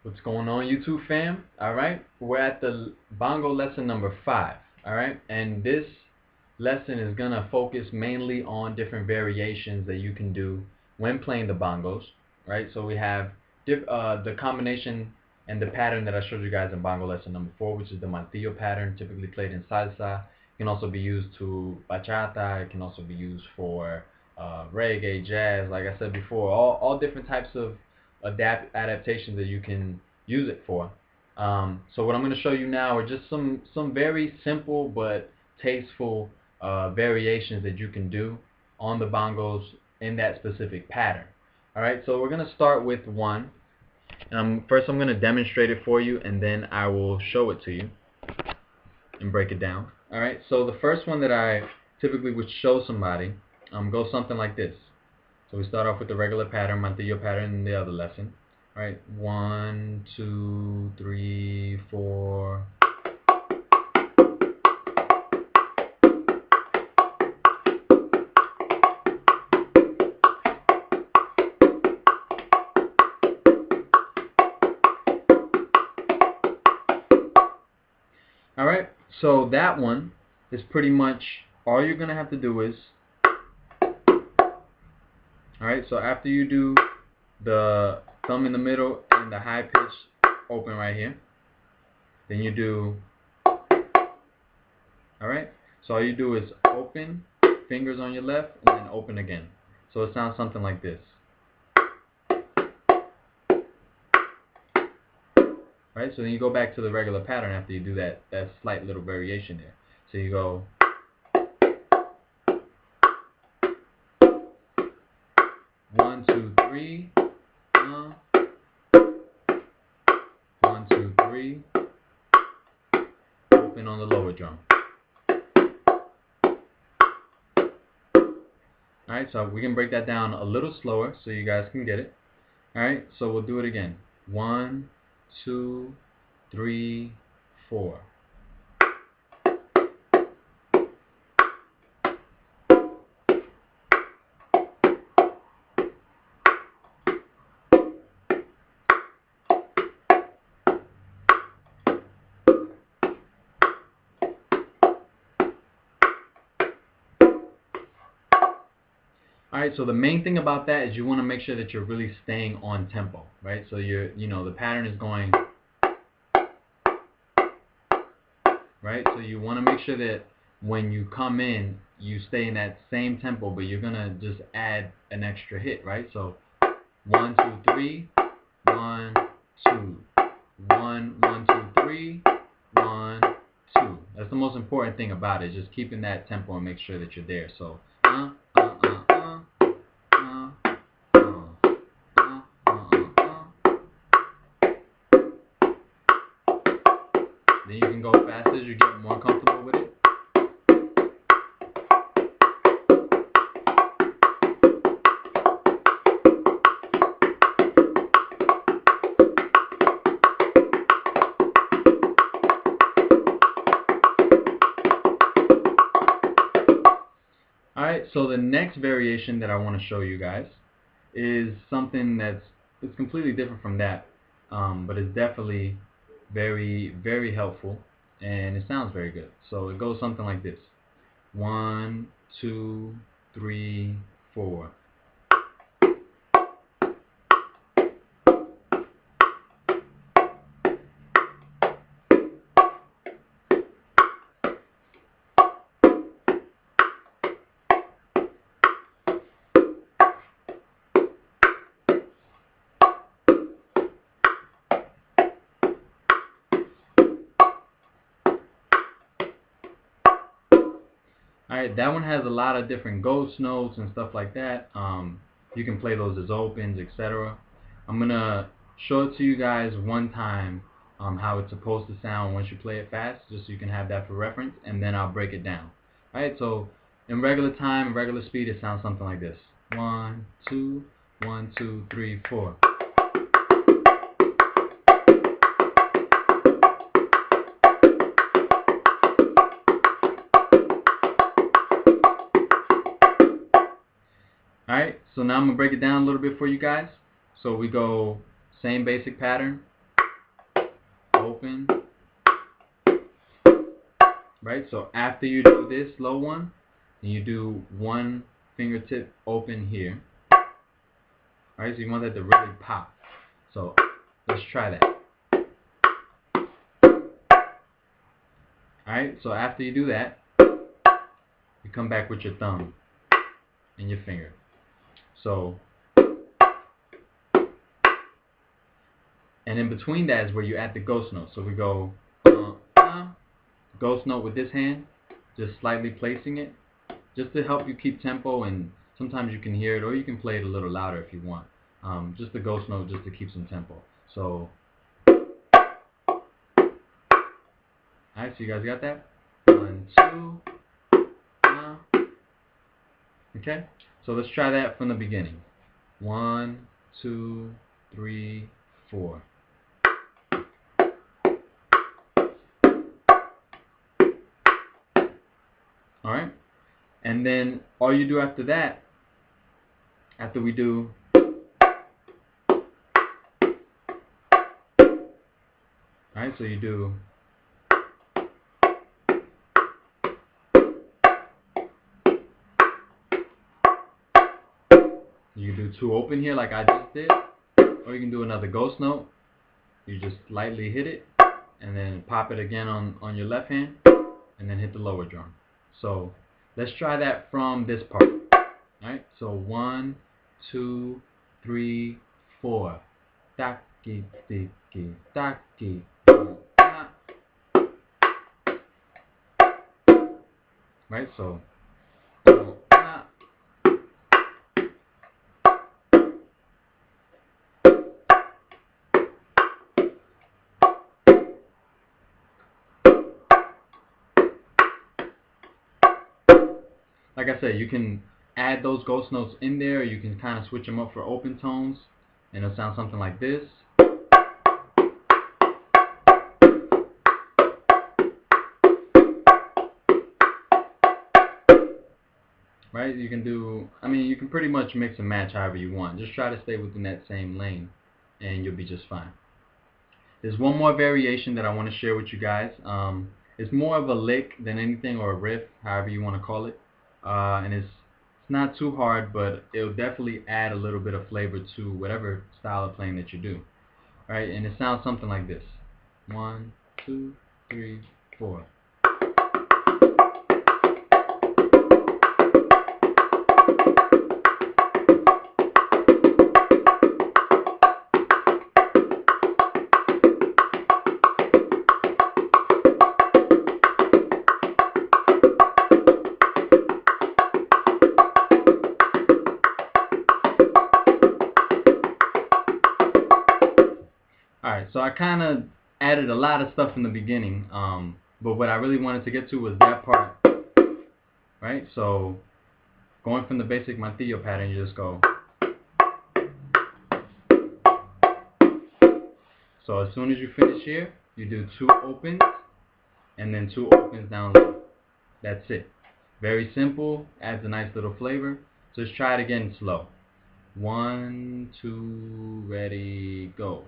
What's going on, YouTube fam? Alright, we're at the Bongo lesson number 5. Alright, and this lesson is going to focus mainly on different variations that you can do when playing the bongos. Right, so we have the combination and the pattern that I showed you guys in Bongo lesson number 4, which is the Martillo pattern, typically played in Salsa. It can also be used to Bachata. It can also be used for reggae, jazz, like I said before, all different types of adaptations that you can use it for. So what I'm going to show you now are just some very simple but tasteful variations that you can do on the bongos in that specific pattern. Alright, so we're going to start with one. First I'm going to demonstrate it for you, and then I will show it to you and break it down. Alright, so the first one that I typically would show somebody goes something like this. So we start off with the regular pattern, Martillo pattern in the other lesson. All right, 1, 2, 3, 4. All right, so that one is pretty much all you're gonna have to do is. Alright, so after you do the thumb in the middle and the high pitch open right here, then you do, alright, so all you do is open, fingers on your left, and then open again. So it sounds something like this. Right, so then you go back to the regular pattern after you do that slight little variation there. So you go 1, 2, 3, 1, 2, 3, open on the lower drum. Alright, so we can break that down a little slower so you guys can get it. Alright, so we'll do it again. 1, 2, 3, 4. Alright, so the main thing about that is you want to make sure that you're really staying on tempo, right? So the pattern is going, right? So you want to make sure that when you come in, you stay in that same tempo, but you're going to just add an extra hit, right? So 1, 2, 3, 1, 2, 1, 1, 2, 3, 1, 2. That's the most important thing about it, just keeping that tempo and make sure that you're there. So then you can go faster as you get more comfortable with it. Alright, so the next variation that I want to show you guys is something that's completely different from that, but it's definitely very, very helpful, and it sounds very good. So it goes something like this. 1, 2, 3, 4. Alright, that one has a lot of different ghost notes and stuff like that. You can play those as opens, etc. I'm going to show it to you guys one time how it's supposed to sound once you play it fast, just so you can have that for reference, and then I'll break it down. Alright, so in regular time, regular speed, it sounds something like this. 1, 2, 1, 2, 3, 4. Alright, so now I'm going to break it down a little bit for you guys. So we go same basic pattern, open. Right, so after you do this low one, and you do one fingertip open here. Alright, so you want that to really pop. So let's try that. Alright, so after you do that, you come back with your thumb and your finger. So, and in between that is where you add the ghost note. So we go ghost note with this hand, just slightly placing it, just to help you keep tempo, and sometimes you can hear it, or you can play it a little louder if you want. Just the ghost note just to keep some tempo. So, alright, so you guys got that? 1, 2, okay? So let's try that from the beginning. 1, 2, 3, 4. Alright? And then all you do after that, after we do, alright, so you do, you can do 2 open here like I just did, or you can do another ghost note. You just lightly hit it, and then pop it again on your left hand, and then hit the lower drum. So let's try that from this part. Alright, so 1, 2, 3, 4. Taki, tiki, taki. Right, so like I said, you can add those ghost notes in there. You can kind of switch them up for open tones, and it'll sound something like this. Right? You can do, I mean, you can pretty much mix and match however you want. Just try to stay within that same lane, and you'll be just fine. There's one more variation that I want to share with you guys. It's more of a lick than anything, or a riff, however you want to call it. And it's not too hard, but it'll definitely add a little bit of flavor to whatever style of playing that you do. Right? And it sounds something like this. 1, 2, 3, 4. Alright, so I kind of added a lot of stuff in the beginning, but what I really wanted to get to was that part, right? So, going from the basic Martillo pattern, you just go. So as soon as you finish here, you do 2 opens, and then 2 opens down low. That's it. Very simple, adds a nice little flavor. So just try it again slow. 1, 2, ready, go.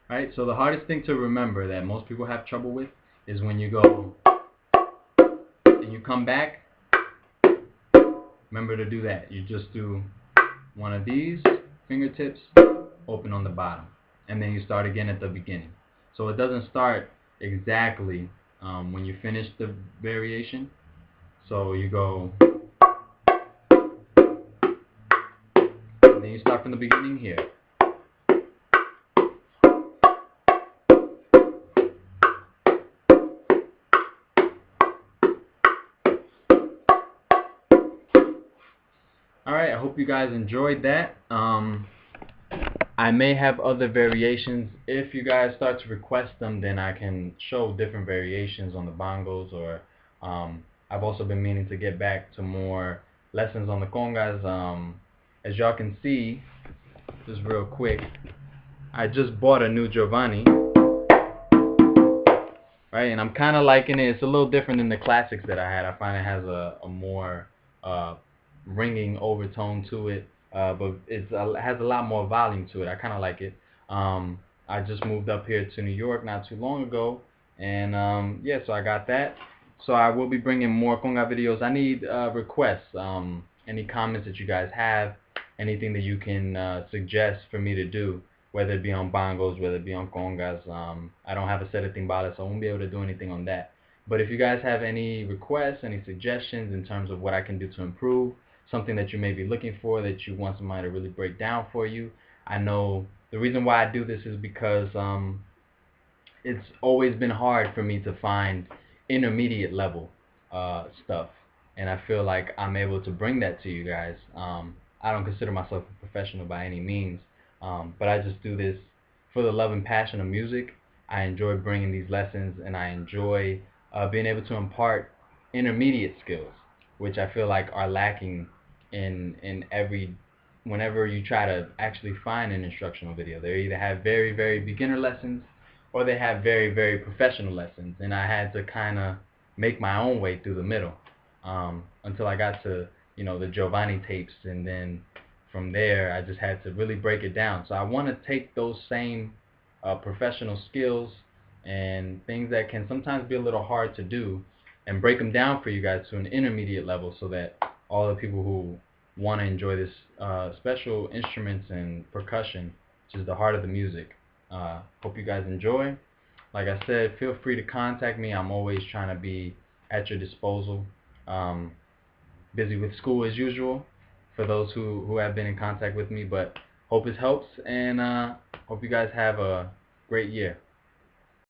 Right, so the hardest thing to remember that most people have trouble with is when you go and you come back. Remember to do that. You just do one of these fingertips, open on the bottom, and then you start again at the beginning. So it doesn't start exactly when you finish the variation. So you go, and then you start from the beginning here. Alright, I hope you guys enjoyed that. I may have other variations. If you guys start to request them, then I can show different variations on the bongos, or I've also been meaning to get back to more lessons on the congas. As y'all can see, just real quick, I just bought a new Giovanni, right? And I'm kind of liking it. It's a little different than the classics that I had. I find it has a more ringing overtone to it, but it has a lot more volume to it. I kind of like it. I just moved up here to New York not too long ago, and yeah, so I got that. So I will be bringing more conga videos. I need requests, any comments that you guys have, anything that you can suggest for me to do, whether it be on bongos, whether it be on congas. I don't have a set of timbales, so I won't be able to do anything on that. But if you guys have any requests, any suggestions in terms of what I can do to improve, something that you may be looking for, that you want somebody to really break down for you, I know the reason why I do this is because it's always been hard for me to find intermediate level stuff, and I feel like I'm able to bring that to you guys. I don't consider myself a professional by any means, but I just do this for the love and passion of music. I enjoy bringing these lessons, and I enjoy being able to impart intermediate skills, which I feel like are lacking in every whenever you try to actually find an instructional video. They either have very, very beginner lessons, or they have very, very professional lessons, and I had to kind of make my own way through the middle until I got to, you know, the Giovanni tapes, and then from there I just had to really break it down. So I want to take those same professional skills and things that can sometimes be a little hard to do, and break them down for you guys to an intermediate level, so that all the people who want to enjoy this special instruments and percussion, which is the heart of the music. Hope you guys enjoy. Like I said, feel free to contact me. I'm always trying to be at your disposal. Busy with school as usual for those who have been in contact with me, but hope it helps, and hope you guys have a great year.